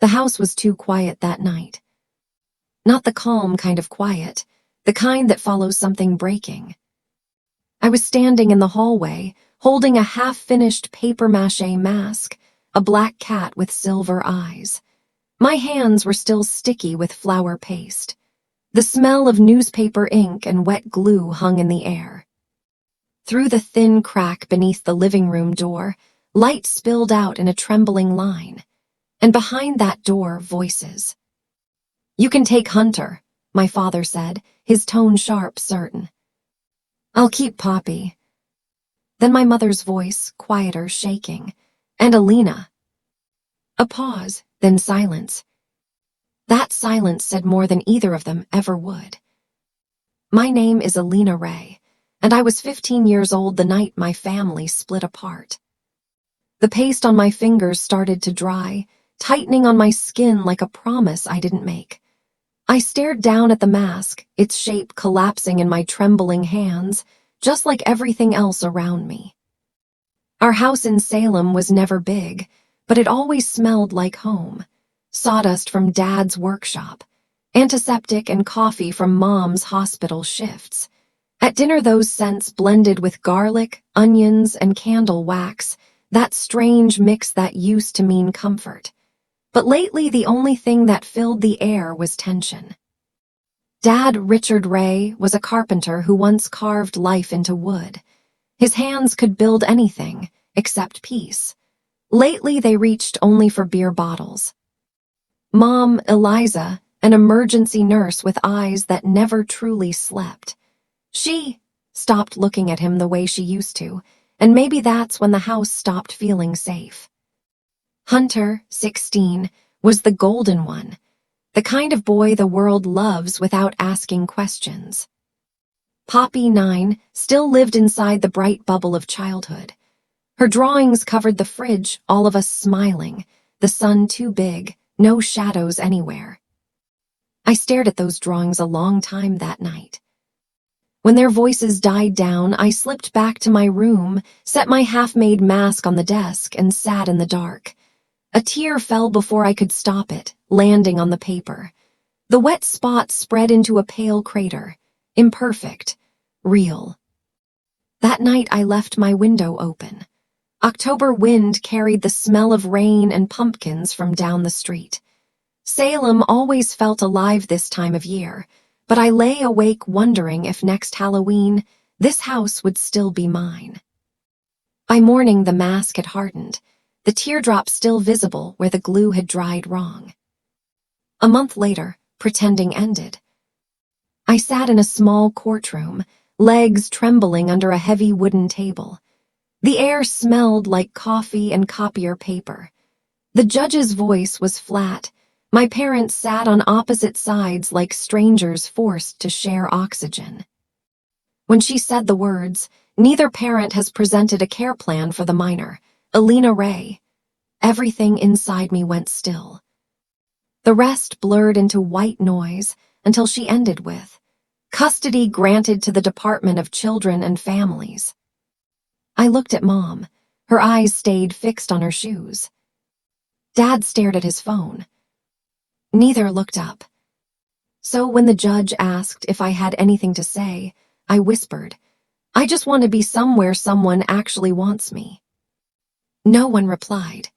The house was too quiet that night. Not the calm kind of quiet, the kind that follows something breaking. I was standing in the hallway, holding a half-finished papier-mâché mask, a black cat with silver eyes. My hands were still sticky with flour paste. The smell of newspaper ink and wet glue hung in the air. Through the thin crack beneath the living room door, light spilled out in a trembling line. And behind that door, voices. "You can take Hunter," my father said, his tone sharp, certain. "I'll keep Poppy." Then my mother's voice, quieter, shaking. "And Alina." A pause, then silence. That silence said more than either of them ever would. My name is Alina Ray, and I was 15 years old the night my family split apart. The paste on my fingers started to dry, tightening on my skin like a promise I didn't make. I stared down at the mask, its shape collapsing in my trembling hands, just like everything else around me. Our house in Salem was never big, but it always smelled like home. Sawdust from Dad's workshop, antiseptic and coffee from Mom's hospital shifts. At dinner, those scents blended with garlic, onions, and candle wax, that strange mix that used to mean comfort. But lately, the only thing that filled the air was tension. Dad, Richard Ray, was a carpenter who once carved life into wood. His hands could build anything, except peace. Lately, they reached only for beer bottles. Mom, Eliza, an emergency nurse with eyes that never truly slept. She stopped looking at him the way she used to, and maybe that's when the house stopped feeling safe. Hunter, 16, was the golden one, the kind of boy the world loves without asking questions. Poppy, 9, still lived inside the bright bubble of childhood. Her drawings covered the fridge, all of us smiling, the sun too big, no shadows anywhere. I stared at those drawings a long time that night. When their voices died down, I slipped back to my room, set my half-made mask on the desk, and sat in the dark. A tear fell before I could stop it, landing on the paper. The wet spot spread into a pale crater, imperfect, real. That night I left my window open. October wind carried the smell of rain and pumpkins from down the street. Salem always felt alive this time of year, but I lay awake wondering if next Halloween, this house would still be mine. By morning, the mask had hardened, the teardrops still visible where the glue had dried wrong. A month later, pretending ended. I sat in a small courtroom, legs trembling under a heavy wooden table. The air smelled like coffee and copier paper. The judge's voice was flat. My parents sat on opposite sides like strangers forced to share oxygen. When she said the words, "Neither parent has presented a care plan for the minor, Alina Ray," everything inside me went still. The rest blurred into white noise until she ended with, "Custody granted to the Department of Children and Families." I looked at Mom. Her eyes stayed fixed on her shoes. Dad stared at his phone. Neither looked up. So when the judge asked if I had anything to say, I whispered, "I just want to be somewhere someone actually wants me." No one replied.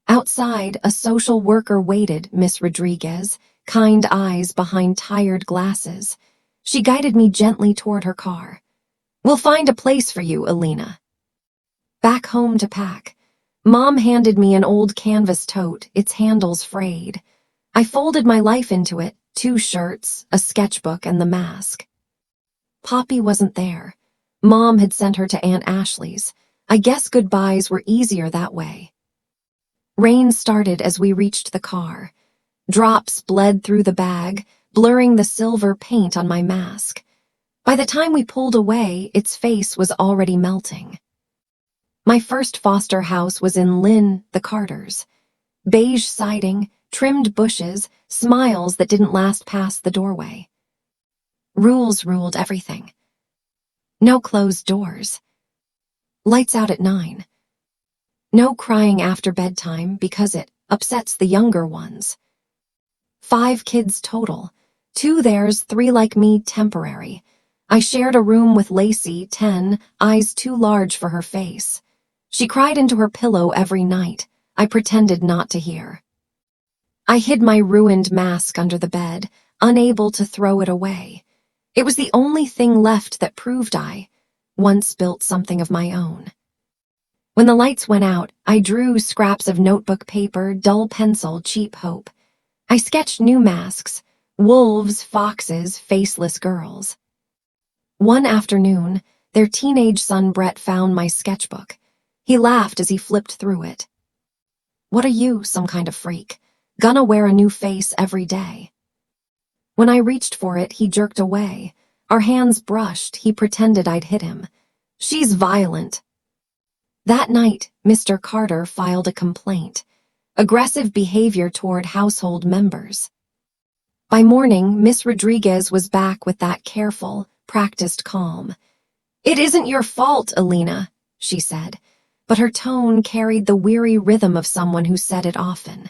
Outside, a social worker waited, Miss Rodriguez, kind eyes behind tired glasses. She guided me gently toward her car. "We'll find a place for you, Alina." Back home to pack. Mom handed me an old canvas tote, its handles frayed. I folded my life into it, 2 shirts, a sketchbook, and the mask. Poppy wasn't there. Mom had sent her to Aunt Ashley's. I guess goodbyes were easier that way. Rain started as we reached the car. Drops bled through the bag, blurring the silver paint on my mask. By the time we pulled away, its face was already melting. My first foster house was in Lynn, the Carters. Beige siding, trimmed bushes, smiles that didn't last past the doorway. Rules ruled everything. No closed doors. Lights out at 9. No crying after bedtime because it upsets the younger ones. 5 kids total. 2 theirs, 3 like me, temporary. I shared a room with Lacey, 10, eyes too large for her face. She cried into her pillow every night. I pretended not to hear. I hid my ruined mask under the bed, unable to throw it away. It was the only thing left that proved I once built something of my own. When the lights went out, I drew scraps of notebook paper, dull pencil, cheap hope. I sketched new masks, wolves, foxes, faceless girls. One afternoon, their teenage son Brett found my sketchbook. He laughed as he flipped through it. "What are you, some kind of freak? Gonna wear a new face every day." When I reached for it, he jerked away. Our hands brushed. He pretended I'd hit him. "She's violent." That night, Mr. Carter filed a complaint. Aggressive behavior toward household members. By morning, Miss Rodriguez was back with that careful, practiced calm. "It isn't your fault, Alina," she said, but her tone carried the weary rhythm of someone who said it often.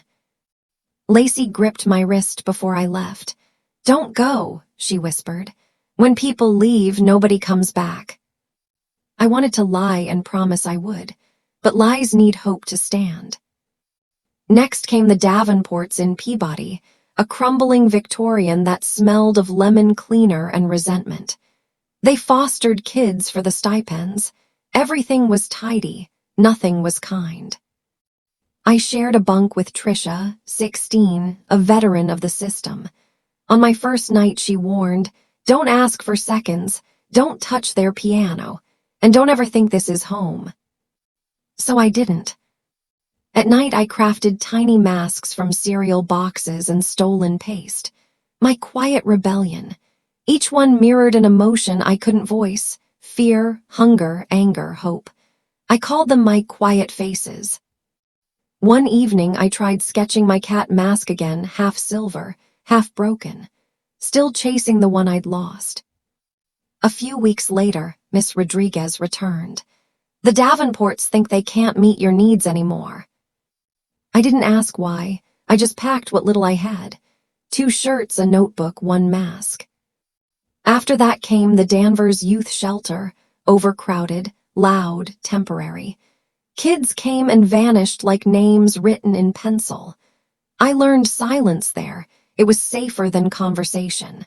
Lacey gripped my wrist before I left. "Don't go," she whispered. "When people leave, nobody comes back." I wanted to lie and promise I would, but lies need hope to stand. Next came the Davenports in Peabody, a crumbling Victorian that smelled of lemon cleaner and resentment. They fostered kids for the stipends. Everything was tidy, nothing was kind. I shared a bunk with Tricia, 16, a veteran of the system. On my first night, she warned, "Don't ask for seconds, don't touch their piano, and don't ever think this is home." So I didn't. At night, I crafted tiny masks from cereal boxes and stolen paste. My quiet rebellion. Each one mirrored an emotion I couldn't voice: fear, hunger, anger, hope. I called them my quiet faces. One evening, I tried sketching my cat mask again, half silver, half broken, still chasing the one I'd lost. A few weeks later, Miss Rodriguez returned. "The Davenports think they can't meet your needs anymore." I didn't ask why. I just packed what little I had. 2 shirts, a notebook, 1 mask. After that came the Danvers Youth Shelter, overcrowded, loud, temporary. Kids came and vanished like names written in pencil. I learned silence there. It was safer than conversation.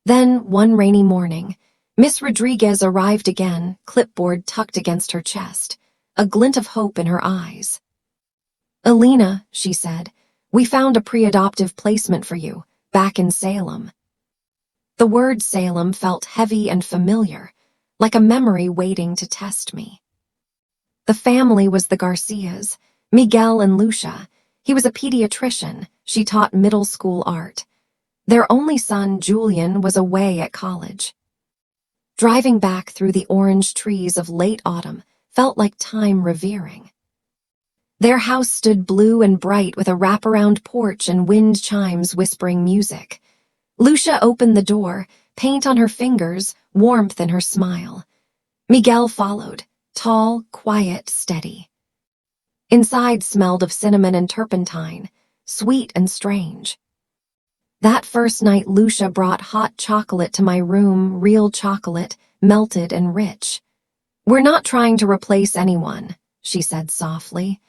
Then, one rainy morning, Miss Rodriguez arrived again, clipboard tucked against her chest, a glint of hope in her eyes. "Alina," she said, "we found a pre-adoptive placement for you, back in Salem." The word Salem felt heavy and familiar, like a memory waiting to test me. The family was the Garcias, Miguel and Lucia. He was a pediatrician. She taught middle school art. Their only son, Julian, was away at college. Driving back through the orange trees of late autumn felt like time revering. Their house stood blue and bright with a wraparound porch and wind chimes whispering music. Lucia opened the door, paint on her fingers, warmth in her smile. Miguel followed, tall, quiet, steady. Inside smelled of cinnamon and turpentine, sweet and strange. That first night, Lucia brought hot chocolate to my room, real chocolate, melted and rich. "We're not trying to replace anyone," she said softly.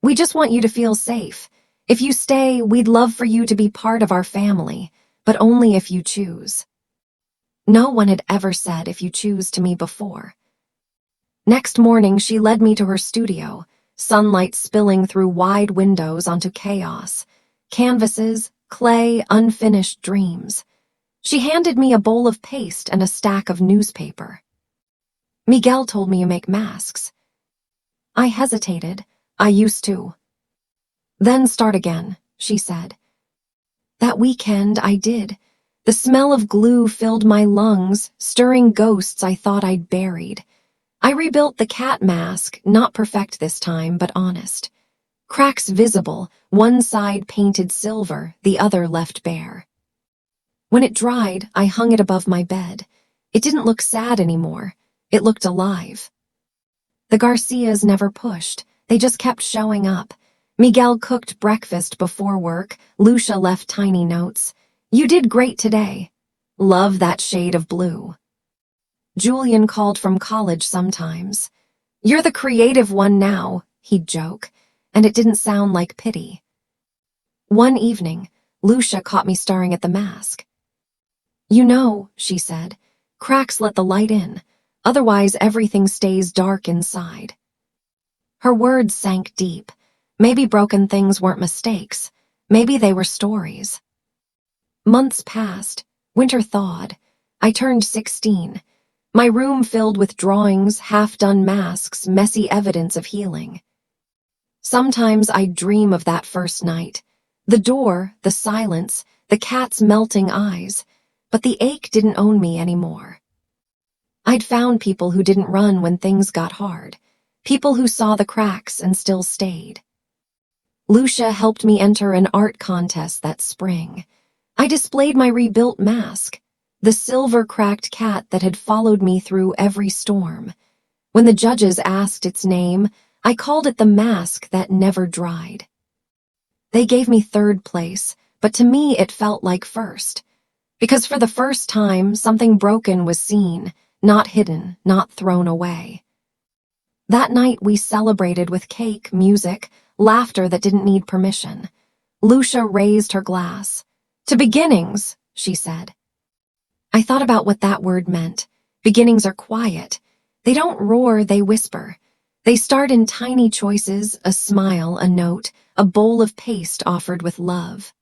"We just want you to feel safe. If you stay, we'd love for you to be part of our family, but only if you choose." No one had ever said "if you choose" to me before. Next morning, she led me to her studio, sunlight spilling through wide windows onto chaos, canvases, clay, unfinished dreams. She handed me a bowl of paste and a stack of newspaper. "Miguel told me you make masks." I hesitated. "I used to." "Then start again," she said. That weekend, I did. The smell of glue filled my lungs, stirring ghosts I thought I'd buried. I rebuilt the cat mask, not perfect this time, but honest. Cracks visible, one side painted silver, the other left bare. When it dried, I hung it above my bed. It didn't look sad anymore. It looked alive. The Garcias never pushed. They just kept showing up. Miguel cooked breakfast before work. Lucia left tiny notes. You did great today. Love that shade of blue. Julian called from college sometimes. You're the creative one now, he'd joke, and it didn't sound like pity. One evening, Lucia caught me staring at the mask. You know, she said, cracks let the light in, otherwise everything stays dark inside. Her words sank deep. Maybe broken things weren't mistakes. Maybe they were stories. Months passed. Winter thawed. I turned 16. My room filled with drawings, half-done masks, messy evidence of healing. Sometimes I'd dream of that first night. The door, the silence, the cat's melting eyes. But the ache didn't own me anymore. I'd found people who didn't run when things got hard. People who saw the cracks and still stayed. Lucia helped me enter an art contest that spring. I displayed my rebuilt mask, the silver-cracked cat that had followed me through every storm. When the judges asked its name, I called it the mask that never dried. They gave me third place, but to me it felt like first. Because for the first time, something broken was seen, not hidden, not thrown away. That night we celebrated with cake, music, laughter that didn't need permission. Lucia raised her glass. To beginnings, she said. I thought about what that word meant. Beginnings are quiet. They don't roar, they whisper. They start in tiny choices, a smile, a note, a bowl of paste offered with love.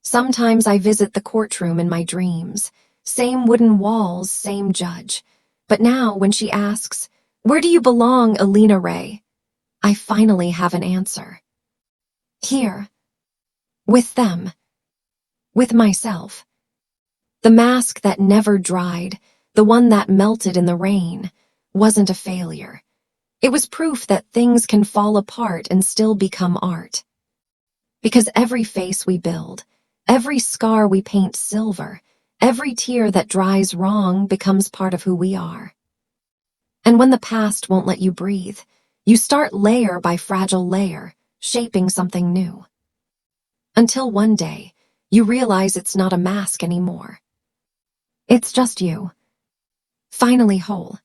Sometimes I visit the courtroom in my dreams. Same wooden walls, same judge. But now, when she asks, where do you belong, Alina Ray? I finally have an answer. Here. With them. With myself. The mask that never dried, the one that melted in the rain, wasn't a failure. It was proof that things can fall apart and still become art. Because every face we build, every scar we paint silver, every tear that dries wrong becomes part of who we are. And when the past won't let you breathe, you start layer by fragile layer, shaping something new. Until one day, you realize it's not a mask anymore. It's just you. Finally whole.